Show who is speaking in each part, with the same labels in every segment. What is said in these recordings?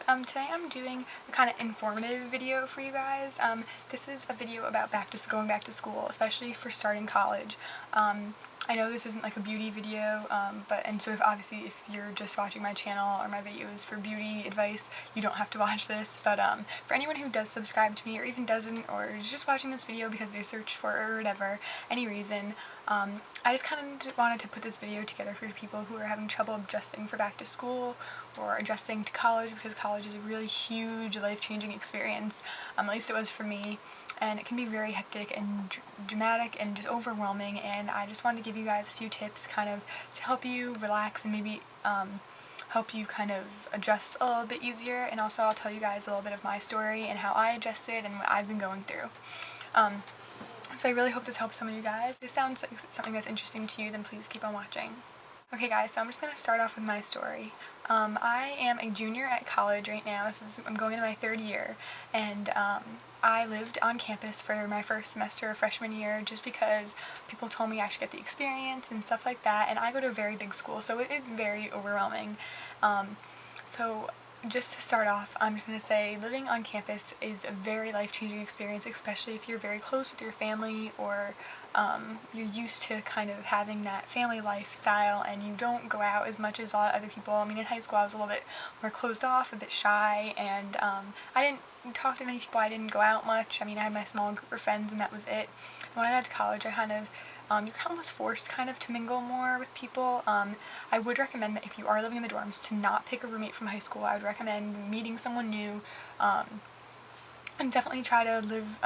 Speaker 1: guys, today I'm doing a kind of informative video for you guys. This is a video about going back to school, especially for starting college. I know this isn't like a beauty video, so obviously if you're just watching my channel or my videos for beauty advice, you don't have to watch this, but for anyone who does subscribe to me or even doesn't, or is just watching this video because they searched for it or whatever, any reason, I just kind of wanted to put this video together for people who are having trouble adjusting for back to school or adjusting to college, because college is a really huge life-changing experience, at least it was for me. And it can be very hectic and dramatic and just overwhelming, and I just wanted to give you guys a few tips kind of to help you relax and maybe help you kind of adjust a little bit easier, and also I'll tell you guys a little bit of my story and how I adjusted and what I've been going through. So I really hope this helps some of you guys. If this sounds like something that's interesting to you, then please keep on watching. Okay guys, so I'm just going to start off with my story. I am a junior at college right now. I'm going into my third year, and I lived on campus for my first semester of freshman year just because people told me I should get the experience and stuff like that, and I go to a very big school, so it is very overwhelming. So just to start off, I'm just going to say living on campus is a very life-changing experience, especially if you're very close with your family, or you're used to kind of having that family lifestyle and you don't go out as much as a lot of other people. I mean, in high school I was a little bit more closed off, a bit shy, and I didn't talk to many people, I didn't go out much. I mean, I had my small group of friends and that was it. When I got to college, I kind of you're almost forced kind of to mingle more with people. I would recommend that if you are living in the dorms to not pick a roommate from high school. I would recommend meeting someone new, and definitely try to live,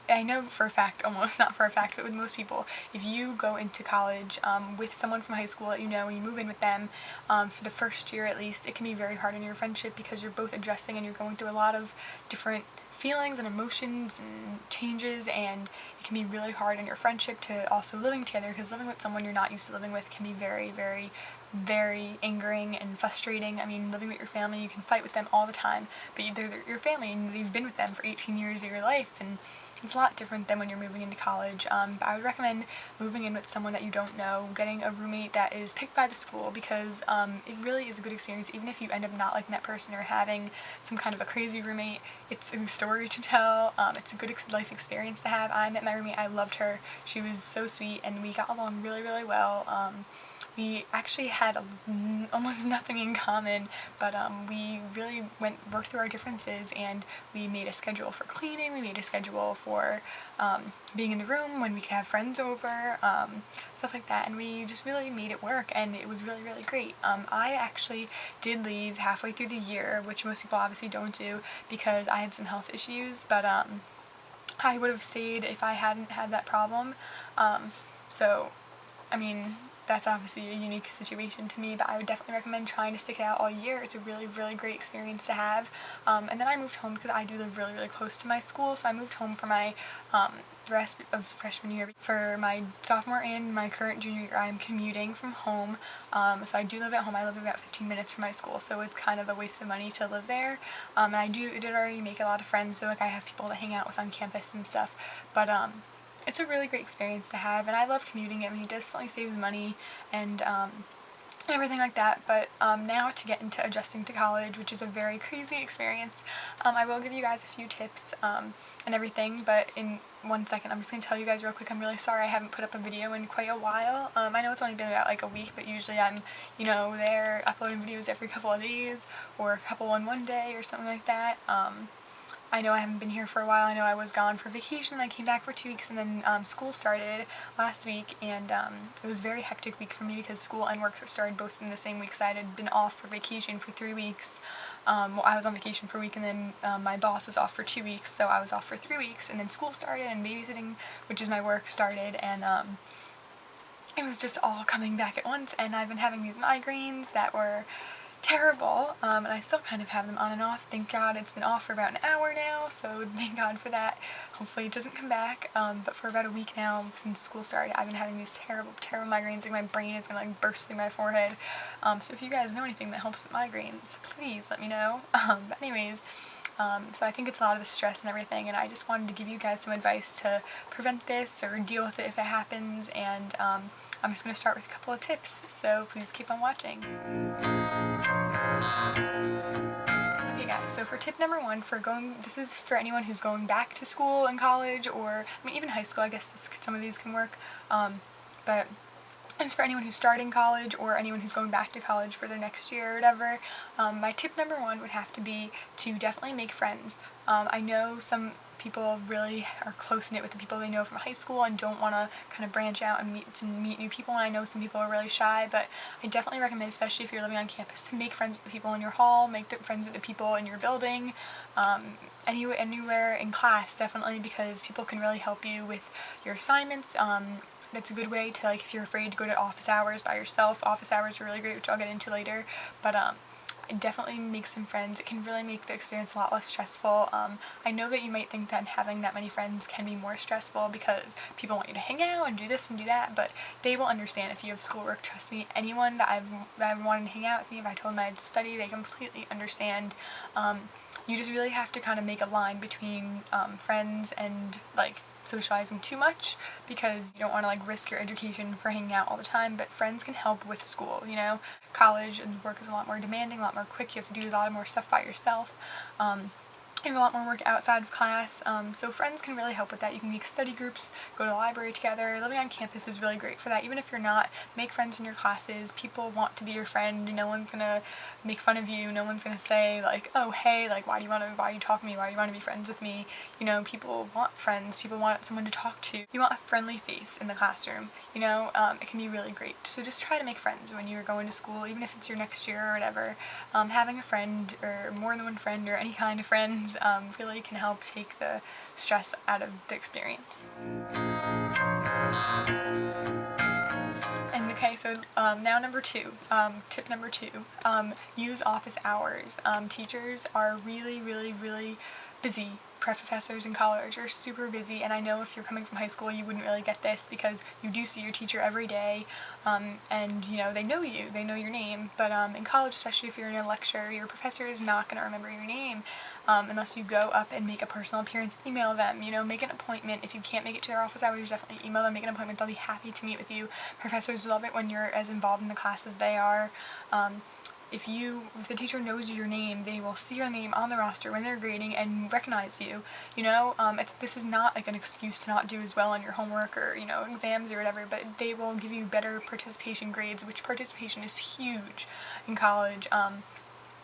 Speaker 1: I know for a fact, almost not for a fact, but with most people, if you go into college with someone from high school that you know and you move in with them for the first year at least, it can be very hard in your friendship because you're both adjusting and you're going through a lot of different feelings and emotions and changes, and it can be really hard in your friendship to also living together, because living with someone you're not used to living with can be very, very, very angering and frustrating. I mean, living with your family, you can fight with them all the time, but they're your family and you've been with them for 18 years of your life, and it's a lot different than when you're moving into college. But I would recommend moving in with someone that you don't know, getting a roommate that is picked by the school, because it really is a good experience. Even if you end up not liking that person or having some kind of a crazy roommate, it's a story to tell. It's a good life experience to have. I met my roommate, I loved her. She was so sweet and we got along really, really well. We actually had almost nothing in common, but we really worked through our differences, and we made a schedule for cleaning, we made a schedule for being in the room when we could have friends over, stuff like that, and we just really made it work, and it was really, really great. I actually did leave halfway through the year, which most people obviously don't do, because I had some health issues, but I would have stayed if I hadn't had that problem. So, I mean, that's obviously a unique situation to me, but I would definitely recommend trying to stick it out all year. It's a really, really great experience to have. And then I moved home because I do live really, really close to my school, so I moved home for my rest of freshman year. For my sophomore and my current junior year, I am commuting from home, so I do live at home. I live about 15 minutes from my school, so it's kind of a waste of money to live there. And I did already make a lot of friends, so like I have people to hang out with on campus and stuff, but it's a really great experience to have, and I love commuting. I mean, it definitely saves money and everything like that, but now to get into adjusting to college, which is a very crazy experience, I will give you guys a few tips and everything, but in 1 second I'm just going to tell you guys real quick, I'm really sorry I haven't put up a video in quite a while. I know it's only been about like a week, but usually I'm, there uploading videos every couple of days, or a couple in one day or something like that. I know I haven't been here for a while. I know I was gone for vacation, I came back for 2 weeks, and then school started last week, and it was a very hectic week for me because school and work started both in the same week, so I had been off for vacation for 3 weeks. Well, I was on vacation for a week, and then my boss was off for 2 weeks, so I was off for 3 weeks, and then school started, and babysitting, which is my work, started, and it was just all coming back at once, and I've been having these migraines that were terrible, and I still kind of have them on and off. Thank God it's been off for about an hour now, so thank God for that. Hopefully it doesn't come back, but for about a week now since school started, I've been having these terrible, terrible migraines, like my brain is gonna like burst through my forehead. So if you guys know anything that helps with migraines, please let me know. But anyways, so I think it's a lot of the stress and everything, and I just wanted to give you guys some advice to prevent this or deal with it if it happens, and I'm just going to start with a couple of tips, so please keep on watching. Okay guys, so for tip number one, this is for anyone who's going back to school in college, or I mean even high school, I guess some of these can work, but it's for anyone who's starting college or anyone who's going back to college for their next year or whatever. My tip number one would have to be to definitely make friends. I know some people really are close-knit with the people they know from high school and don't want to kind of branch out and meet new people, and I know some people are really shy, but I definitely recommend, especially if you're living on campus, to make friends with the people in your hall, make friends with the people in your building, anywhere in class, definitely, because people can really help you with your assignments. That's a good way to, like, if you're afraid to go to office hours by yourself, office hours are really great, which I'll get into later, but definitely make some friends. It can really make the experience a lot less stressful. I know that you might think that having that many friends can be more stressful because people want you to hang out and do this and do that, but they will understand if you have schoolwork. Trust me, anyone that I've wanted to hang out with me, if I told them I had to study, they completely understand. You just really have to kind of make a line between friends and, like, socializing too much, because you don't want to, like, risk your education for hanging out all the time, but friends can help with school, you know? College and work is a lot more demanding, a lot more quick, you have to do a lot more stuff by yourself. And a lot more work outside of class, so friends can really help with that. You can make study groups, go to the library together. Living on campus is really great for that. Even if you're not, make friends in your classes. People want to be your friend. No one's gonna make fun of you. No one's gonna say, like, oh hey, like, why are you talking to me? Why do you want to be friends with me? You know, people want friends. People want someone to talk to. You want a friendly face in the classroom. You know, it can be really great. So just try to make friends when you're going to school, even if it's your next year or whatever. Having a friend, or more than one friend, or any kind of friends, really can help take the stress out of the experience. And okay, so now number two, tip number two, use office hours. Teachers are really busy. Professors in college are super busy, and I know if you're coming from high school you wouldn't really get this because you do see your teacher every day, and you know, they know you, they know your name, but in college, especially if you're in a lecture, your professor is not going to remember your name unless you go up and make a personal appearance. Email them, you know, make an appointment. If you can't make it to their office hours, definitely email them, make an appointment. They'll be happy to meet with you. Professors love it when you're as involved in the class as they are. If the teacher knows your name, they will see your name on the roster when they're grading and recognize you. You know, this is not like an excuse to not do as well on your homework or, you know, exams or whatever, but they will give you better participation grades, which participation is huge in college.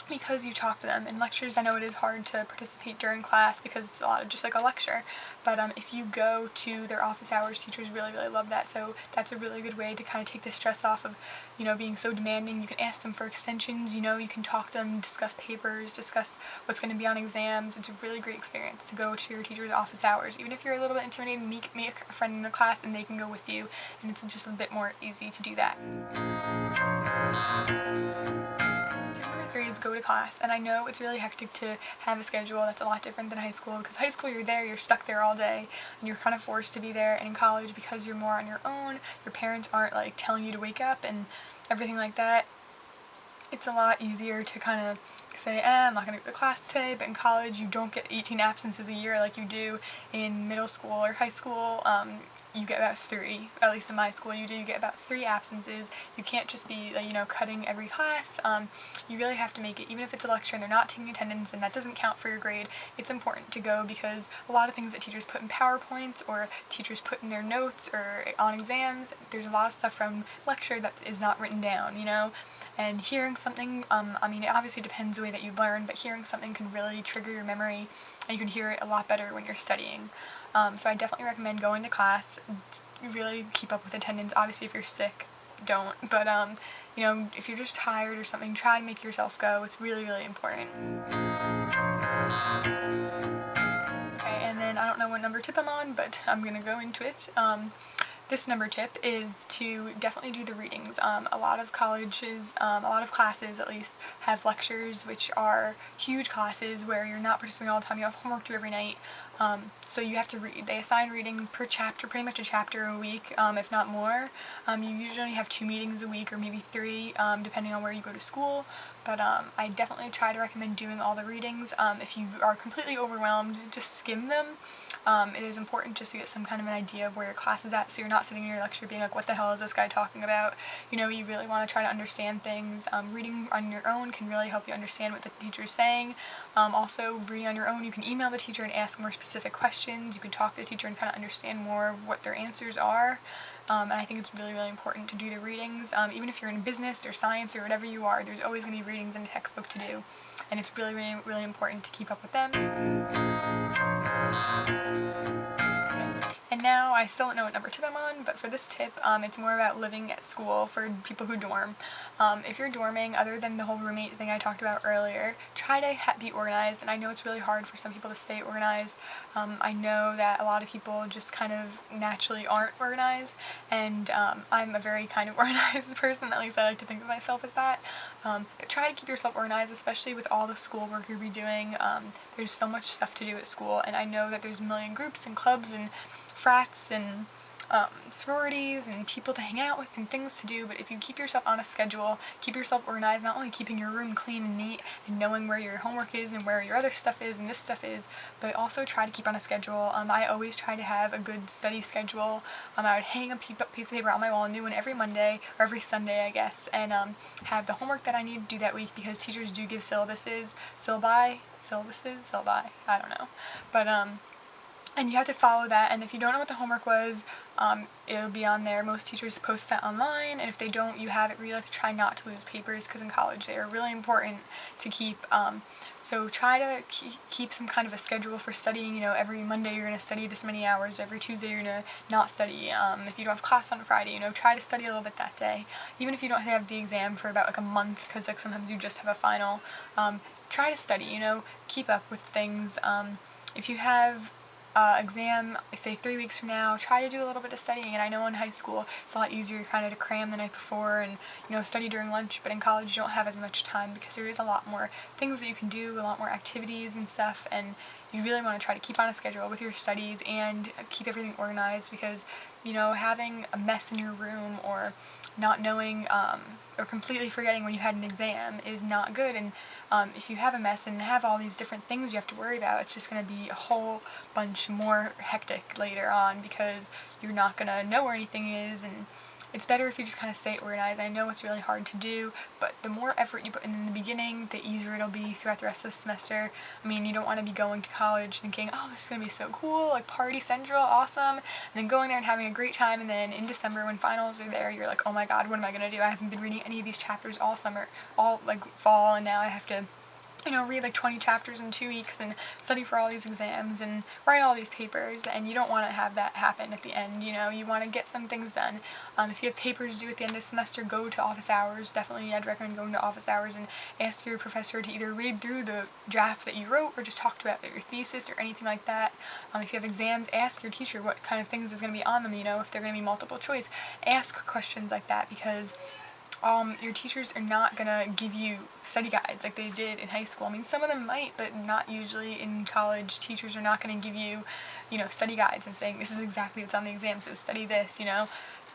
Speaker 1: Because you talk to them. In lectures, I know it is hard to participate during class because it's a lot of just like a lecture, but if you go to their office hours, teachers really love that, so that's a really good way to kind of take the stress off of, you know, being so demanding. You can ask them for extensions, you know, you can talk to them, discuss papers, discuss what's going to be on exams. It's a really great experience to go to your teacher's office hours. Even if you're a little bit intimidated, make a friend in the class and they can go with you, and it's just a bit more easy to do that. Three is go to class, and I know it's really hectic to have a schedule that's a lot different than high school, because high school you're stuck there all day, and you're kind of forced to be there, and in college, because you're more on your own, your parents aren't like telling you to wake up and everything like that, it's a lot easier to kind of say, I'm not going to go to class today, but in college you don't get 18 absences a year like you do in middle school or high school. You get about 3, at least in my school you get about 3 absences. You can't just be, you know, cutting every class. You really have to make it, even if it's a lecture and they're not taking attendance and that doesn't count for your grade, it's important to go, because a lot of things that teachers put in PowerPoints or teachers put in their notes or on exams, there's a lot of stuff from lecture that is not written down, you know? And hearing something, I mean, it obviously depends the way that you learn, but hearing something can really trigger your memory, and you can hear it a lot better when you're studying. So I definitely recommend going to class. Really keep up with attendance. Obviously, if you're sick, don't. But, you know, if you're just tired or something, try to make yourself go. It's really important. Okay, and then I don't know what number tip I'm on, but I'm going to go into it. This number tip is to definitely do the readings. A lot of colleges, a lot of classes at least, have lectures, which are huge classes where you're not participating all the time. You have homework due every night. So you have to read. They assign readings per chapter, pretty much a chapter a week, if not more. You usually only have 2 meetings a week or maybe 3, depending on where you go to school. But I definitely try to recommend doing all the readings. If you are completely overwhelmed, just skim them. It is important just to get some kind of an idea of where your class is at, so you're not sitting in your lecture being like, what the hell is this guy talking about? You know, you really want to try to understand things. Reading on your own can really help you understand what the teacher is saying. Also, reading on your own, you can email the teacher and ask more specific questions. You can talk to the teacher and kind of understand more what their answers are. And I think it's really, really important to do the readings. Even if you're in business or science or whatever you are, there's always going to be readings in a textbook to do. And it's really, really, really important to keep up with them. And now, I still don't know what number tip I'm on, but for this tip, it's more about living at school for people who dorm. If you're dorming, other than the whole roommate thing I talked about earlier, try to be organized, and I know it's really hard for some people to stay organized. I know that a lot of people just kind of naturally aren't organized, and I'm a very kind of organized person, at least I like to think of myself as that. But try to keep yourself organized, especially with all the schoolwork you'll be doing. There's so much stuff to do at school, and I know that there's a million groups and clubs and frats and sororities and people to hang out with and things to do, but if you keep yourself on a schedule, keep yourself organized, not only keeping your room clean and neat and knowing where your homework is and where your other stuff is and this stuff is, but also try to keep on a schedule. I always try to have a good study schedule. I would hang a piece of paper on my wall, a new one every Monday, or every Sunday I guess, and have the homework that I need to do that week, because teachers do give syllabi, I don't know, but and you have to follow that, and if you don't know what the homework was, it'll be on there. Most teachers post that online, and if they don't, you have it. Really have to try not to lose papers, because in college they are really important to keep. So try to keep some kind of a schedule for studying. You know, every Monday you're going to study this many hours, every Tuesday you're going to not study. If you don't have class on Friday, you know, try to study a little bit that day. Even if you don't have the exam for about like a month, because like sometimes you just have a final, try to study, you know, keep up with things. If you have exam, say 3 weeks from now, try to do a little bit of studying. And I know in high school it's a lot easier kind of to cram the night before and, you know, study during lunch, but in college you don't have as much time, because there is a lot more things that you can do, a lot more activities and stuff, and you really want to try to keep on a schedule with your studies and keep everything organized, because, you know, having a mess in your room or not knowing or completely forgetting when you had an exam is not good. And if you have a mess and have all these different things you have to worry about, it's just going to be a whole bunch more hectic later on, because you're not going to know where anything is, and it's better if you just kind of stay organized. I know it's really hard to do, but the more effort you put in the beginning, the easier it'll be throughout the rest of the semester. I mean, you don't want to be going to college thinking, oh, this is going to be so cool, like party central, awesome, and then going there and having a great time, and then in December when finals are there, you're like, oh my god, what am I going to do? I haven't been reading any of these chapters all summer, all like fall, and now I have to, you know, read like 20 chapters in 2 weeks and study for all these exams and write all these papers, and you don't want to have that happen at the end. You know, you want to get some things done. If you have papers due at the end of the semester, go to office hours. Definitely, I'd recommend going to office hours and ask your professor to either read through the draft that you wrote or just talk about your thesis or anything like that. If you have exams, ask your teacher what kind of things is going to be on them, you know, if they're going to be multiple choice. Ask questions like that, because your teachers are not gonna give you study guides like they did in high school. I mean, some of them might, but not usually in college. Teachers are not gonna give you, you know, study guides and saying this is exactly what's on the exam, so study this, you know.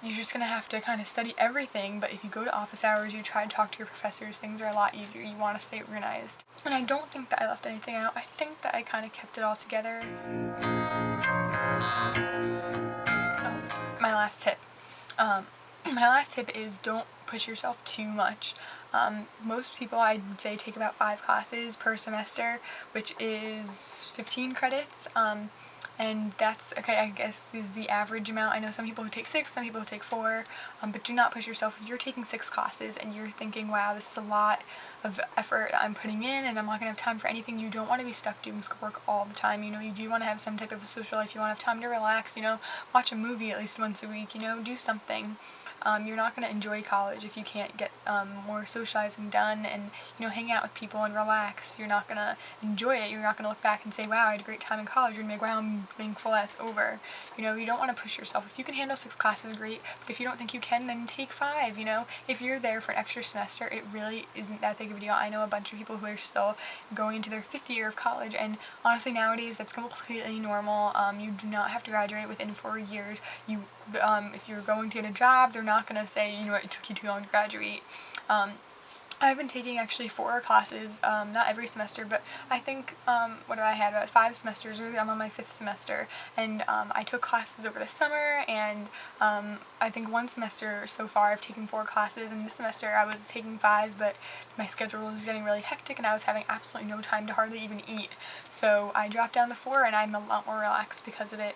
Speaker 1: You're just gonna have to kind of study everything, but if you go to office hours, you try to talk to your professors, things are a lot easier. You want to stay organized. And I don't think that I left anything out. I think that I kind of kept it all together. My last tip. My last tip is don't push yourself too much. Most people, I'd say, take about 5 classes per semester, which is 15 credits, and that's, okay, I guess is the average amount. I know some people who take 6, some people who take 4, but do not push yourself. If you're taking 6 classes and you're thinking, wow, this is a lot of effort I'm putting in and I'm not going to have time for anything, you don't want to be stuck doing schoolwork all the time. You know, you do want to have some type of a social life. You want to have time to relax, you know, watch a movie at least once a week, you know, do something. You're not going to enjoy college if you can't get more socializing done and, hang out with people and relax. You're not going to enjoy it. You're not going to look back and say, wow, I had a great time in college. You're going to be like, wow, I'm thankful that's over. You don't want to push yourself. If you can handle 6 classes, great, but if you don't think you can, then take 5, If you're there for an extra semester, it really isn't that big of a deal. I know a bunch of people who are still going into their 5th year of college, and honestly, nowadays, that's completely normal. You do not have to graduate within 4 years. If you're going to get a job, they're not going to say, it took you too long to graduate. I've been taking actually 4 classes, not every semester, but I think, what have I had, about 5 semesters, or I'm on my 5th semester, and I took classes over the summer, and I think 1 semester so far I've taken 4 classes, and this semester I was taking 5, but my schedule was getting really hectic, and I was having absolutely no time to hardly even eat, so I dropped down to 4, and I'm a lot more relaxed because of it.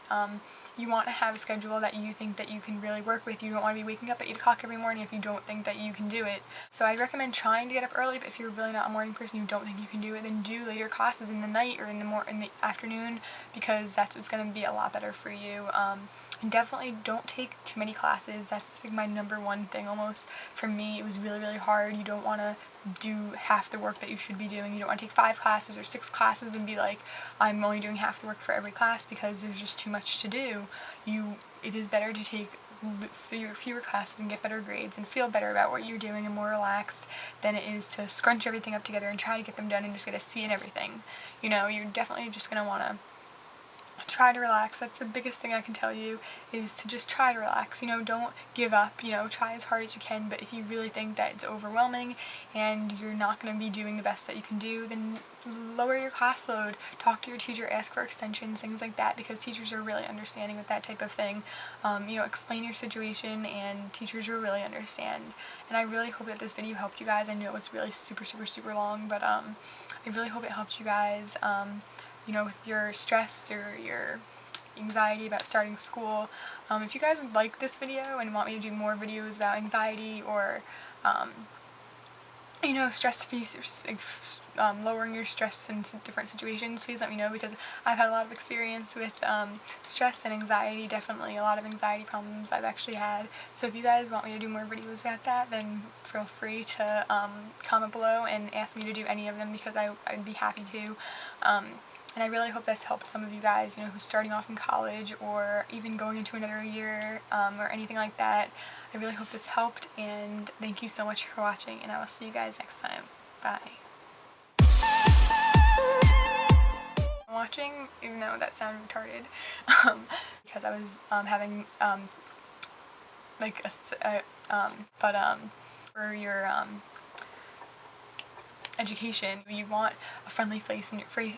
Speaker 1: You want to have a schedule that you think that you can really work with. You don't want to be waking up at 8 o'clock every morning if you don't think that you can do it. So I'd recommend trying to get up early, but if you're really not a morning person, you don't think you can do it, then do later classes in the night or in the afternoon, because that's what's going to be a lot better for you. And definitely don't take too many classes. That's like my number 1 thing almost. For me, it was really, really hard. You don't want to do half the work that you should be doing. You don't want to take 5 classes or 6 classes and be like, I'm only doing half the work for every class, because there's just too much to do. It is better to take fewer classes and get better grades and feel better about what you're doing and more relaxed than it is to scrunch everything up together and try to get them done and just get a C in everything. You're definitely just going to want to try to relax. That's the biggest thing I can tell you, is to just try to relax. Don't give up. Try as hard as you can, but if you really think that it's overwhelming and you're not going to be doing the best that you can do, then lower your class load. Talk to your teacher, ask for extensions, things like that, because teachers are really understanding with that type of thing. Explain your situation, and teachers will really understand. And I really hope that this video helped you guys. I know it's really super, super, super long, but I really hope it helped you guys. With your stress or your anxiety about starting school. If you guys would like this video and want me to do more videos about anxiety or, stress-free, lowering your stress in different situations, please let me know, because I've had a lot of experience with stress and anxiety, definitely a lot of anxiety problems I've actually had. So if you guys want me to do more videos about that, then feel free to comment below and ask me to do any of them, because I'd be happy to. And I really hope this helped some of you guys, who's starting off in college or even going into another year or anything like that. I really hope this helped, and thank you so much for watching, and I will see you guys next time. Bye. I'm watching, even though that sounded retarded, because I was having for your education, you want a friendly face in your phrase.